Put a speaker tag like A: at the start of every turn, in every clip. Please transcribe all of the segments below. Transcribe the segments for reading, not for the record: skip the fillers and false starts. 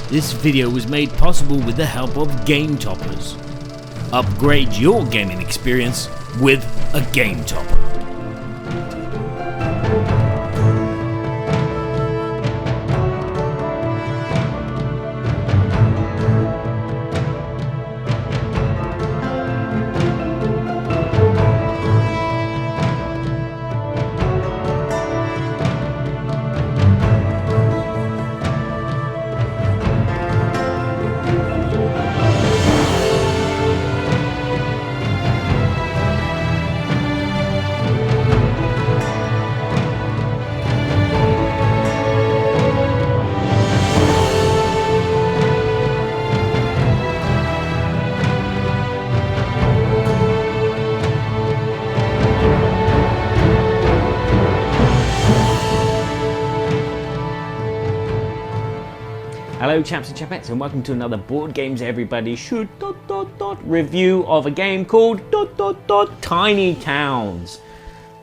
A: This video was made possible with the help of Game Toppers. Upgrade your gaming experience with a Game Topper.
B: Hello chaps and chapettes, and welcome to another Board Games Everybody Should review of a game called Tiny Towns.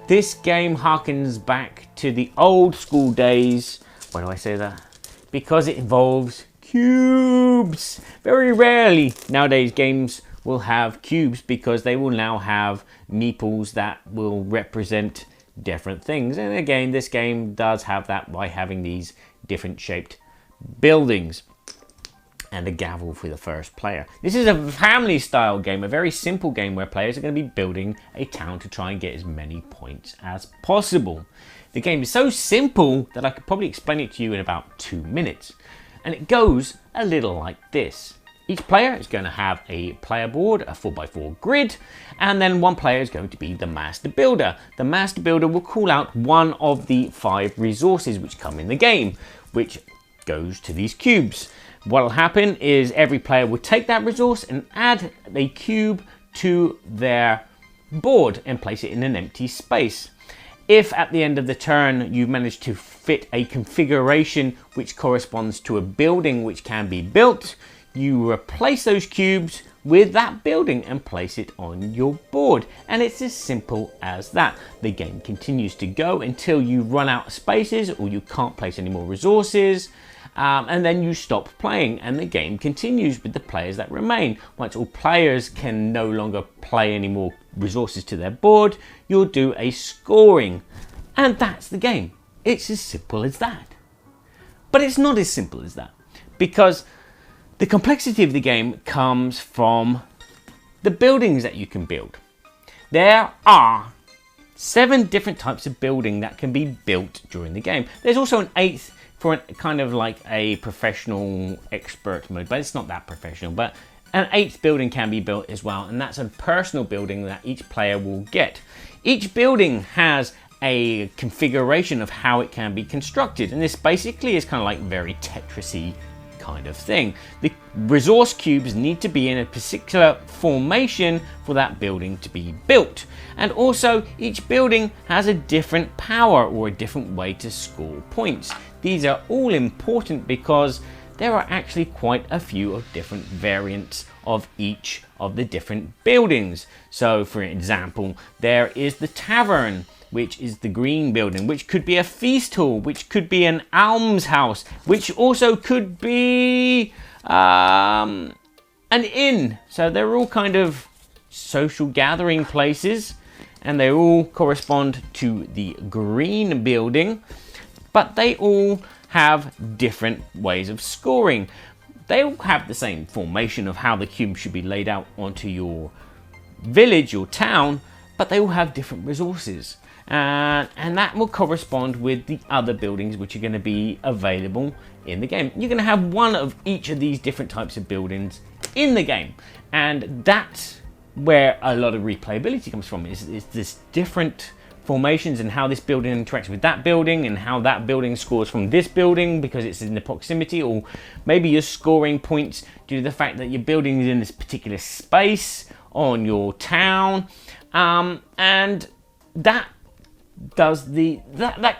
B: This game harkens back to the old school days. Why do I say that? Because it involves cubes. Very rarely nowadays games will have cubes because they will now have meeples that will represent different things. And again, this game does have that by having these different shaped buildings and a gavel for the first player. This is a family style game, a very simple game where players are going to be building a town to try and get as many points as possible. The game is so simple that I could probably explain it to you in about 2 minutes, and it goes a little like this. Each player is going to have a player board, a 4x4 grid, and then one player is going to be the master builder. The master builder will call out one of the 5 resources which come in the game, which goes to these cubes. What will happen is every player will take that resource and add a cube to their board and place it in an empty space. If at the end of the turn you've managed to fit a configuration which corresponds to a building which can be built, you replace those cubes with that building and place it on your board. And it's as simple as that. The game continues to go until you run out of spaces or you can't place any more resources. And then you stop playing and the game continues with the players that remain. Once all players can no longer play any more resources to their board, you'll do a scoring. And that's the game. It's as simple as that. But it's not as simple as that, because the complexity of the game comes from the buildings that you can build. There are 7 different types of building that can be built during the game. There's also an 8th for kind of like a professional expert mode, but it's not that professional. But an 8th building can be built as well, and that's a personal building that each player will get. Each building has a configuration of how it can be constructed, and this basically is kind of like very Tetris-y kind of thing. The resource cubes need to be in a particular formation for that building to be built. And also each building has a different power or a different way to score points. These are all important because there are actually quite a few of different variants of each of the different buildings. So for example, there is the tavern, which is the green building, which could be a feast hall, which could be an almshouse, which also could be an inn. So they're all kind of social gathering places, and they all correspond to the green building, but they all have different ways of scoring. They all have the same formation of how the cube should be laid out onto your village, your town, but they all have different resources. And that will correspond with the other buildings which are going to be available in the game. You're going to have one of each of these different types of buildings in the game, and that's where a lot of replayability comes from, is this different formations and how this building interacts with that building and how that building scores from this building because it's in the proximity, or maybe you're scoring points due to the fact that your building is in this particular space on your town, and that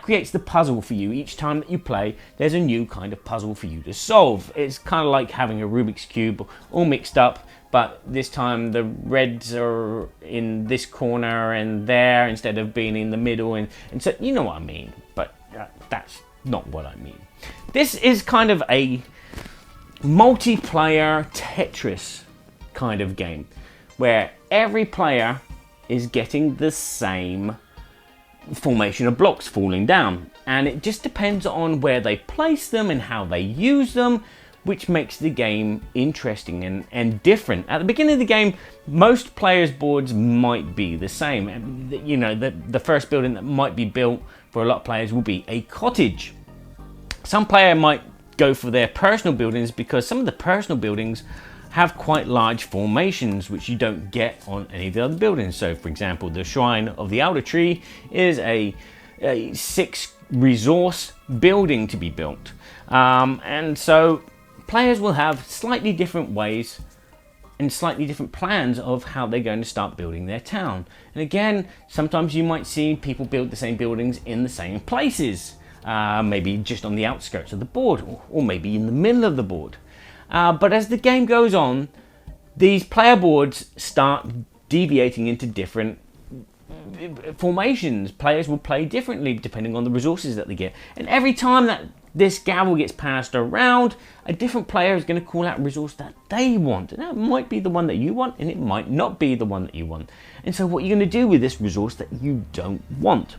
B: creates the puzzle for you. Each time that you play, there's a new kind of puzzle for you to solve. It's kind of like having a Rubik's Cube all mixed up, but this time the reds are in this corner and there instead of being in the middle, and so you know what I mean, but that's not what I mean. This is kind of a multiplayer Tetris kind of game, where every player is getting the same formation of blocks falling down, and it just depends on where they place them and how they use them, which makes the game interesting and different. At the beginning of the game, most players' boards might be the same. You know, the first building that might be built for a lot of players will be a cottage. Some player might go for their personal buildings because some of the personal buildings have quite large formations which you don't get on any of the other buildings. So for example, the Shrine of the Elder Tree is a 6 resource building to be built, and so players will have slightly different ways and slightly different plans of how they're going to start building their town. And again, sometimes you might see people build the same buildings in the same places, maybe just on the outskirts of the board, or maybe in the middle of the board. But as the game goes on, these player boards start deviating into different formations. Players will play differently depending on the resources that they get. And every time that this gavel gets passed around, a different player is going to call out a resource that they want. And that might be the one that you want, and it might not be the one that you want. And so what you're going to do with this resource that you don't want.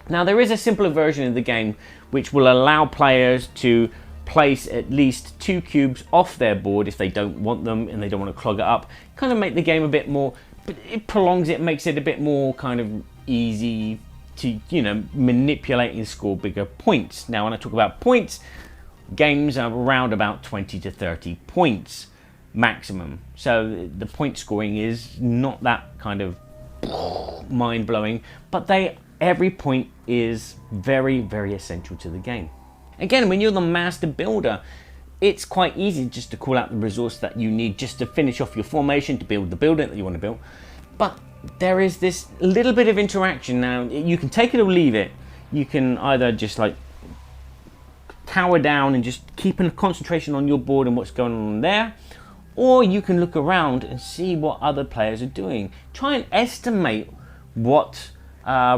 B: Now, there is a simpler version of the game which will allow players to place at least 2 cubes off their board if they don't want them and they don't want to clog it up. Kind of make the game a bit more, but it prolongs it, makes it a bit more kind of easy to, you know, manipulate and score bigger points. Now, when I talk about points, games are around about 20 to 30 points maximum. So the point scoring is not that kind of mind-blowing, but every point is very, very essential to the game. Again, when you're the master builder, it's quite easy just to call out the resource that you need just to finish off your formation to build the building that you want to build. But there is this little bit of interaction. Now, you can take it or leave it. You can either just like tower down and just keep a concentration on your board and what's going on there, or you can look around and see what other players are doing. Try and estimate what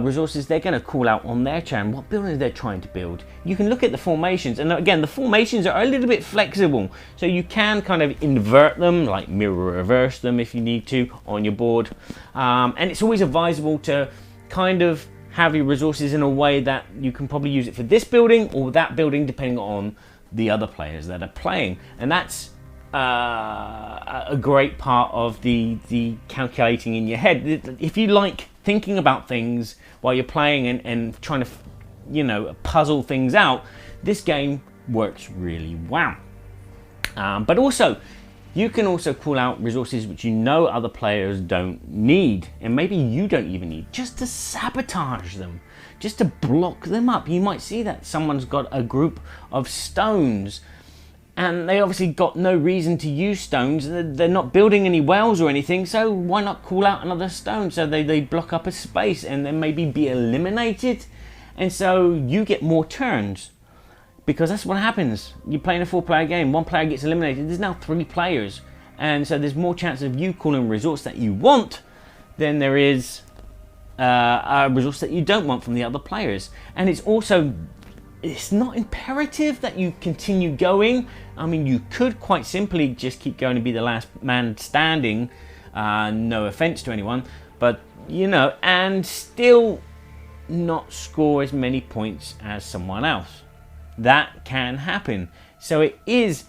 B: resources they're going to call out on their turn, what buildings they're trying to build. You can look at the formations, and again, the formations are a little bit flexible, so you can kind of invert them, like mirror reverse them if you need to on your board. And it's always advisable to kind of have your resources in a way that you can probably use it for this building or that building depending on the other players that are playing. And that's a great part of the calculating in your head. If you like thinking about things while you're playing and trying to, you know, puzzle things out, this game works really well. But also, you can also call out resources which you know other players don't need, and maybe you don't even need, just to sabotage them, just to block them up. You might see that someone's got a group of stones, and they obviously got no reason to use stones. They're not building any wells or anything, so why not call out another stone so they block up a space and then maybe be eliminated, and so you get more turns. Because that's what happens. You're playing a 4-player game, 1 player gets eliminated, there's now 3 players, and so there's more chance of you calling a resource that you want than there is a resource that you don't want from the other players. And it's not imperative that you continue going. I mean, you could quite simply just keep going and be the last man standing, no offense to anyone, but you know, and still not score as many points as someone else. That can happen. So it is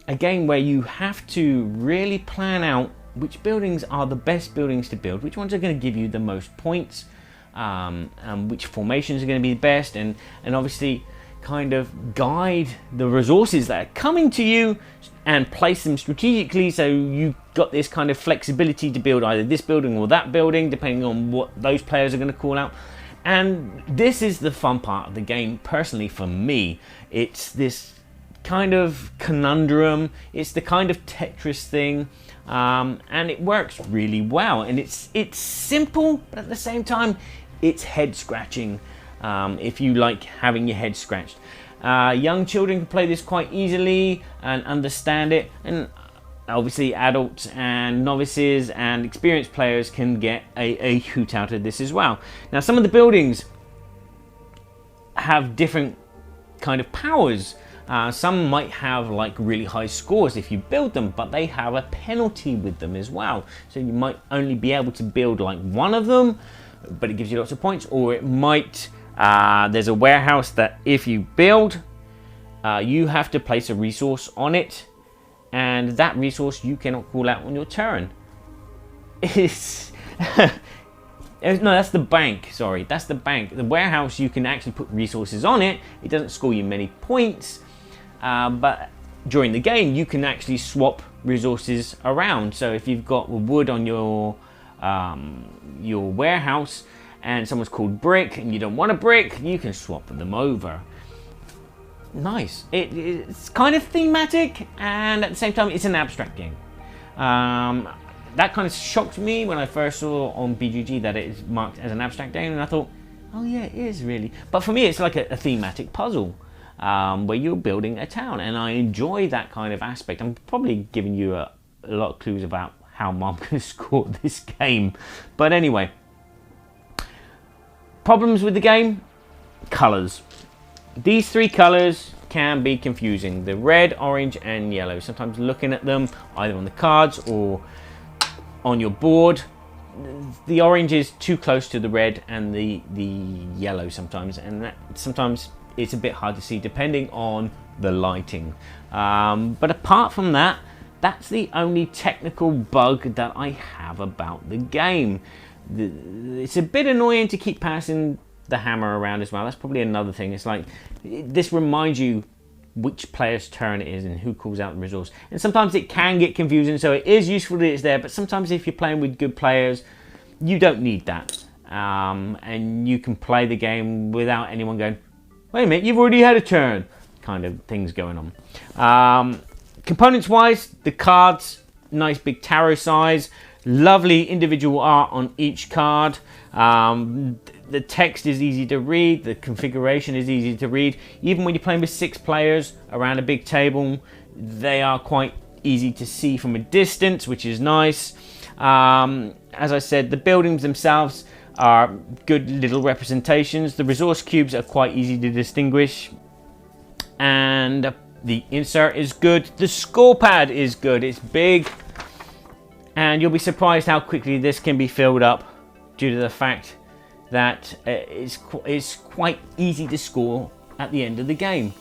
B: a game where you have to really plan out which buildings are the best buildings to build, which ones are going to give you the most points, and which formations are going to be the best, and obviously kind of guide the resources that are coming to you and place them strategically so you've got this kind of flexibility to build either this building or that building depending on what those players are going to call out. And this is the fun part of the game, personally for me. It's this kind of conundrum, it's the kind of Tetris thing, and it works really well. And it's simple, but at the same time, it's head scratching if you like having your head scratched. Young children can play this quite easily and understand it, and obviously adults and novices and experienced players can get a hoot out of this as well. Now, some of the buildings have different kind of powers. Some might have like really high scores if you build them, but they have a penalty with them as well. So you might only be able to build like one of them, but it gives you lots of points. Or it might, there's a warehouse that if you build, you have to place a resource on it, and that resource you cannot call out on your turn. It's no, that's the bank. Sorry, that's the bank. The warehouse, you can actually put resources on it. It doesn't score you many points, but during the game, you can actually swap resources around. So if you've got wood on your warehouse, and someone's called brick, and you don't want a brick, you can swap them over. Nice. It's kind of thematic, and at the same time, it's an abstract game. That kind of shocked me when I first saw on BGG that it is marked as an abstract game, and I thought, oh yeah, it is really. But for me, it's like a thematic puzzle where you're building a town, and I enjoy that kind of aspect. I'm probably giving you a lot of clues about how I'm going to score this game. But anyway, problems with the game, colors. These three colors can be confusing. The red, orange, and yellow. Sometimes looking at them, either on the cards or on your board, the orange is too close to the red and the yellow sometimes, and that sometimes it's a bit hard to see depending on the lighting. But apart from that, that's the only technical bug that I have about the game. It's a bit annoying to keep passing the hammer around as well. That's probably another thing. It's like this reminds you which player's turn it is and who calls out the resource. And sometimes it can get confusing, so it is useful that it's there, but sometimes if you're playing with good players, you don't need that. And you can play the game without anyone going, wait a minute, you've already had a turn, kind of things going on. Components wise, the cards, nice big tarot size, lovely individual art on each card. The text is easy to read, the configuration is easy to read. Even when you're playing with 6 players around a big table, they are quite easy to see from a distance, which is nice. As I said, the buildings themselves are good little representations. The resource cubes are quite easy to distinguish. And the insert is good. The score pad is good. It's big. And you'll be surprised how quickly this can be filled up due to the fact that it's quite easy to score at the end of the game.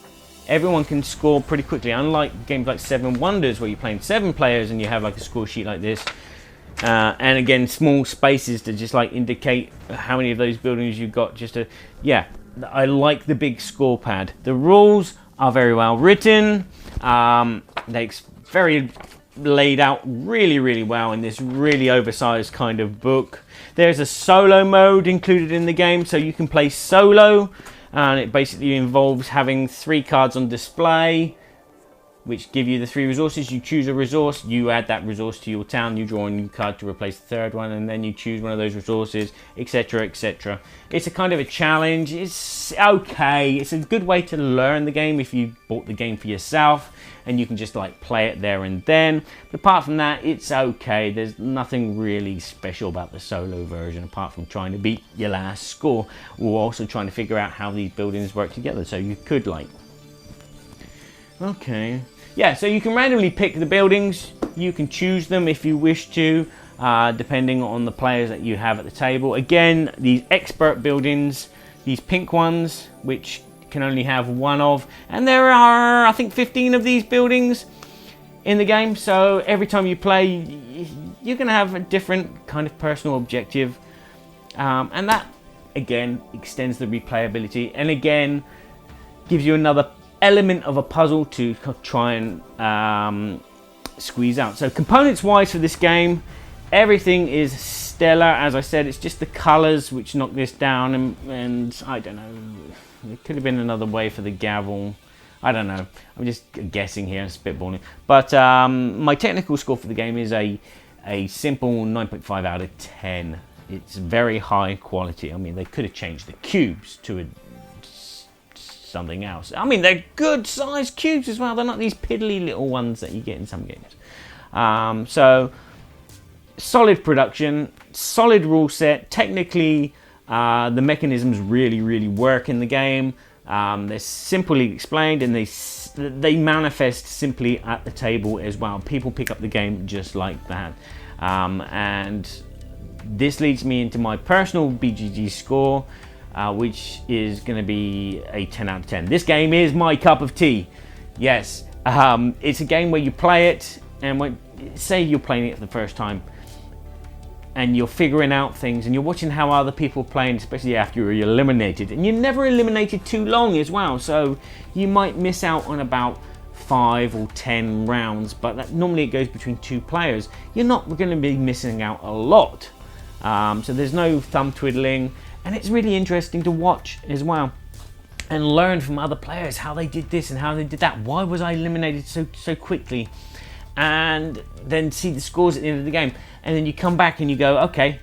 B: Everyone can score pretty quickly, unlike games like Seven Wonders where you're playing 7 players and you have like a score sheet like this. And again, small spaces to just like indicate how many of those buildings you've got. Just to, yeah, I like the big score pad. The rules are very well written. They're very laid out really well in this really oversized kind of book. There's a solo mode included in the game, so you can play solo, and it basically involves having 3 cards on display which give you the 3 resources. You choose a resource, you add that resource to your town, you draw a new card to replace the 3rd one, and then you choose one of those resources, etc, etc. It's a kind of a challenge. It's okay. It's a good way to learn the game if you bought the game for yourself, and you can just like play it there and then. But apart from that, it's okay. There's nothing really special about the solo version apart from trying to beat your last score, or also trying to figure out how these buildings work together. So you could like, okay, yeah, so you can randomly pick the buildings. You can choose them if you wish to, depending on the players that you have at the table. Again, these expert buildings, these pink ones, which can only have one of, and there are, I think, 15 of these buildings in the game. So every time you play, you're going to have a different kind of personal objective, and that again extends the replayability, and again gives you another element of a puzzle to try and squeeze out. So components wise for this game, everything is stellar. As I said, it's just the colors which knock this down, and I don't know, it could have been another way for the gavel. I don't know, I'm just guessing here and spitballing. But my technical score for the game is a simple 9.5 out of 10. It's very high quality. I mean, they could have changed the cubes to something else. I mean, they're good sized cubes as well. They're not these piddly little ones that you get in some games. So solid production, solid rule set. Technically, the mechanisms really work in the game. They're simply explained, and they manifest simply at the table as well. People pick up the game just like that. And this leads me into my personal BGG score, which is going to be a 10 out of 10. This game is my cup of tea. Yes, it's a game where you play it, and say you're playing it for the first time, and you're figuring out things, and you're watching how other people are playing, especially after you're eliminated. And you're never eliminated too long as well, so you might miss out on about 5 or 10 rounds, but normally it goes between 2 players. You're not going to be missing out a lot. So there's no thumb twiddling, and it's really interesting to watch as well and learn from other players how they did this and how they did that. Why was I eliminated so quickly? And then see the scores at the end of the game, and then you come back and you go, okay,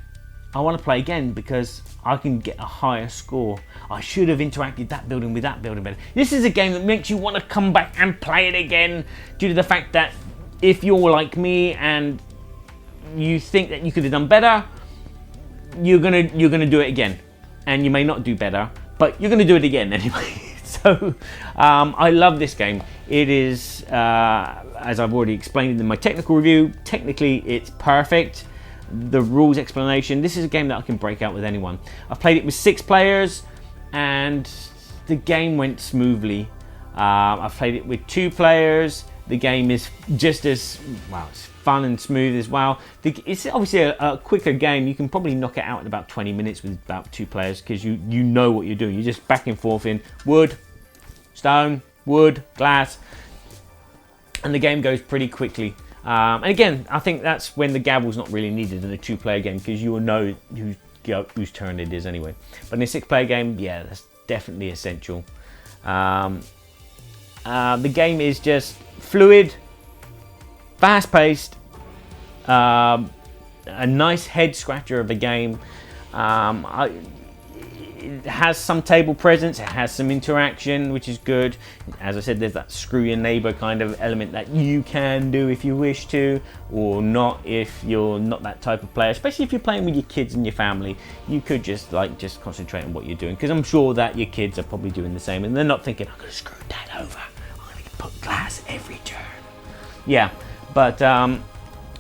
B: I want to play again because I can get a higher score. I should have interacted that building with that building better. This is a game that makes you want to come back and play it again, due to the fact that if you're like me and you think that you could have done better, you're gonna do it again, and you may not do better, but you're gonna do it again anyway. So I love this game. It is, as I've already explained in my technical review, technically it's perfect. The rules explanation, this is a game that I can break out with anyone. I played it with 6 players and the game went smoothly. I've played it with 2 players. The game is just as, well, it's fun and smooth as well. It's obviously a quicker game. You can probably knock it out in about 20 minutes with about 2 players, because you know what you're doing. You're just back and forth in wood, stone, wood, glass, and the game goes pretty quickly. And again, I think that's when the gavel's not really needed in a 2-player game, because you will know whose turn it is anyway. But in a 6-player game, yeah, that's definitely essential. The game is just fluid, fast-paced, a nice head-scratcher of a game. It has some table presence, it has some interaction, which is good. As I said, there's that screw your neighbor kind of element that you can do if you wish to, or not if you're not that type of player. Especially if you're playing with your kids and your family, you could just concentrate on what you're doing, because I'm sure that your kids are probably doing the same, and they're not thinking, I'm going to screw dad over, I'm going to put glass every turn. Yeah, but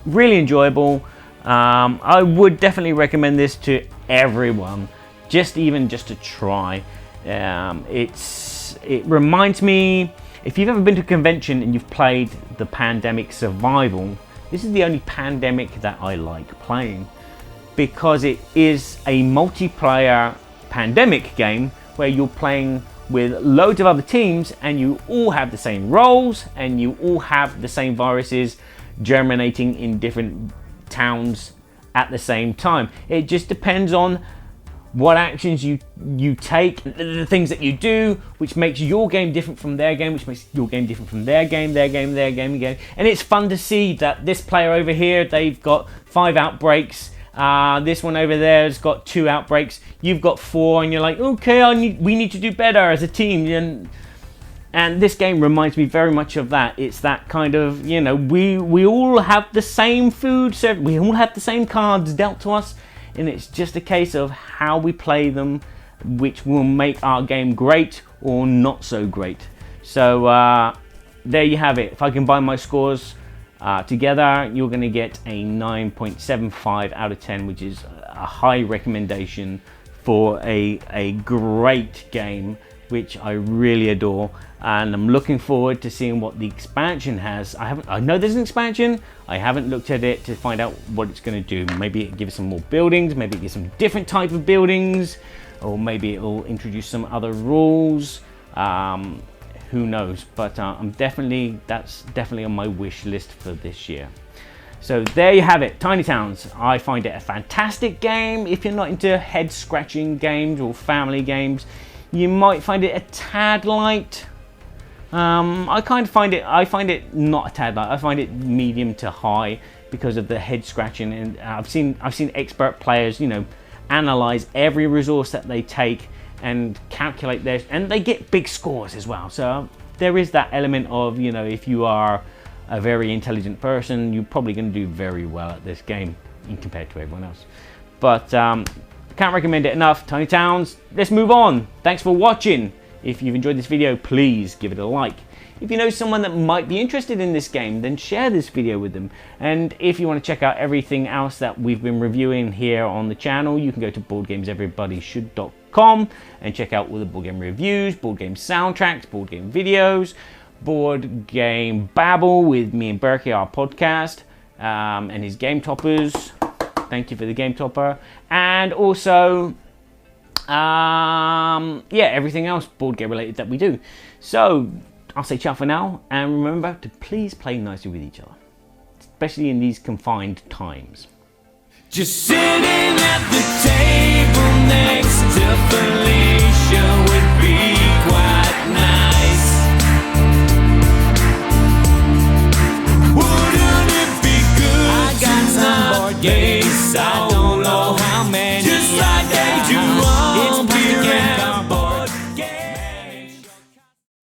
B: really enjoyable. I would definitely recommend this to everyone, just to try. It reminds me, if you've ever been to a convention and you've played the Pandemic Survival, this is the only Pandemic that I like playing, because it is a multiplayer Pandemic game where you're playing with loads of other teams, and you all have the same roles, and you all have the same viruses germinating in different towns at the same time. It just depends on what actions you take, the things that you do, which makes your game different from their game, which makes your game different from their game. And it's fun to see that this player over here, they've got 5 outbreaks. This one over there has got 2 outbreaks. You've got 4, and you're like, okay, we need to do better as a team. And this game reminds me very much of that. It's that kind of, we all have the same food served, we all have the same cards dealt to us, and it's just a case of how we play them, which will make our game great or not so great. So there you have it. If I combine my scores together, you're going to get a 9.75 out of 10, which is a high recommendation for a great game, which I really adore. And I'm looking forward to seeing what the expansion has. I know there's an expansion. I haven't looked at it to find out what it's going to do. Maybe it gives some more buildings, maybe it gives some different type of buildings, or maybe it will introduce some other rules. Who knows? But that's definitely on my wish list for this year. So there you have it, Tiny Towns. I find it a fantastic game. If you're not into head-scratching games or family games, you might find it a tad light. I find it not a tad light. I find it medium to high because of the head scratching, and I've seen expert players, analyze every resource that they take and calculate this, and they get big scores as well. So there is that element of, if you are a very intelligent person, you're probably going to do very well at this game compared to everyone else. But can't recommend it enough. Tiny Towns. Let's move on. Thanks for watching. If you've enjoyed this video, please give it a like. If you know someone that might be interested in this game, then share this video with them. And if you want to check out everything else that we've been reviewing here on the channel, you can go to boardgameseverybodyshould.com and check out all the board game reviews, board game soundtracks, board game videos, board game babble with me and Berkey, our podcast, and his game toppers. Thank you for the game topper. And also, everything else board game related that we do. So I'll say ciao for now, and remember to please play nicely with each other, especially in these confined times.
A: Just sitting at the table next to Felicia with